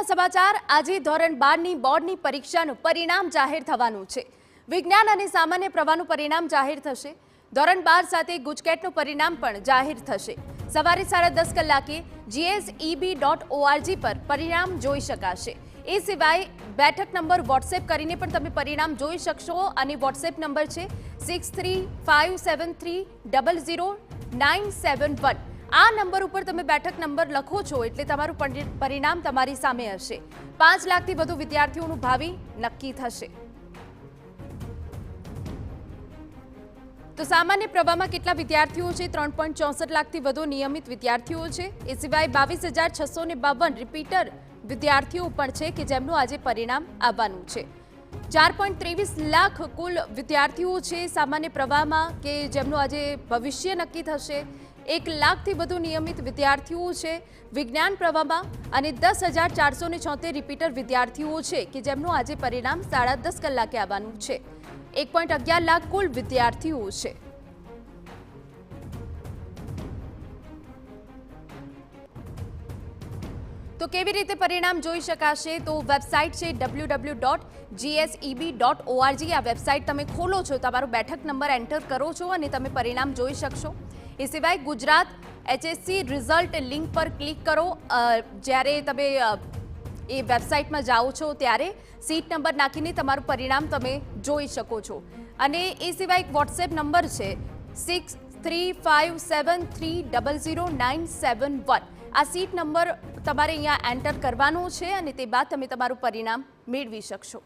મહત્વના સમાચાર આજે ધોરણ 12 ની બોર્ડની પરીક્ષાનું પરિણામ જાહેર થવાનું છે। વિજ્ઞાન અને સામાન્ય પ્રવાહનું પરિણામ જાહેર થશે। ધોરણ 12 સાથે ગુજકેટનું પરિણામ પણ જાહેર થશે। સવારે 10:30 કલાકે gseb.org પર પરિણામ જોઈ શકાશે। એ સિવાય બેઠક નંબર વોટ્સએપ કરીને પણ તમે પરિણામ જોઈ શકશો અને વોટ્સએપ નંબર છે 6357300971। આ નંબર ઉપર તમે બેઠક નંબર લખો છો એટલે તમારું પરિણામ તમારી સામે હશે। 5 લાખથી વધુ વિદ્યાર્થીઓનું ભાવિ નક્કી થશે। તો સામાન્ય પ્રવાહમાં કેટલા વિદ્યાર્થીઓ છે? 3.64 લાખથી વધુ નિયમિત વિદ્યાર્થીઓ છે। એ સિવાય 22,652 રિપીટર વિદ્યાર્થીઓ પણ છે કે જેમનું આજે પરિણામ આવવાનું છે। 4.23 લાખ કુલ વિદ્યાર્થીઓ છે સામાન્ય પ્રવાહમાં કે જેમનું આજે ભવિષ્ય નક્કી થશે। 1 લાખથી વધુ નિયમિત વિદ્યાર્થીઓ છે વિજ્ઞાન પ્રવાહમાં અને 10,476 રિપીટર વિદ્યાર્થીઓ છે કે જેમનું આજે પરિણામ 10:30 કલાકે આવવાનું છે। 1.11 લાખ કુલ વિદ્યાર્થીઓ છે। તો કેવી રીતે પરિણામ જોઈ શકાશે? તો વેબસાઇટ છે www.gseb.org। આ વેબસાઇટ તમે ખોલો છો, તમારો બેઠક નંબર એન્ટર કરો છો અને તમે પરિણામ જોઈ શકશો। એ સિવાય ગુજરાત HSC રિઝલ્ટ લિંક પર ક્લિક કરો। જ્યારે તમે એ વેબસાઇટમાં જાઓ છો ત્યારે સીટ નંબર નાખીને તમારું પરિણામ તમે જોઈ શકો છો। અને એ સિવાય એક વોટ્સએપ નંબર છે 6357300971। આ સીટ નંબર તમારે અહીંયા એન્ટર કરવાનો છે અને તે બાદ તમે તમારું પરિણામ મેળવી શકશો।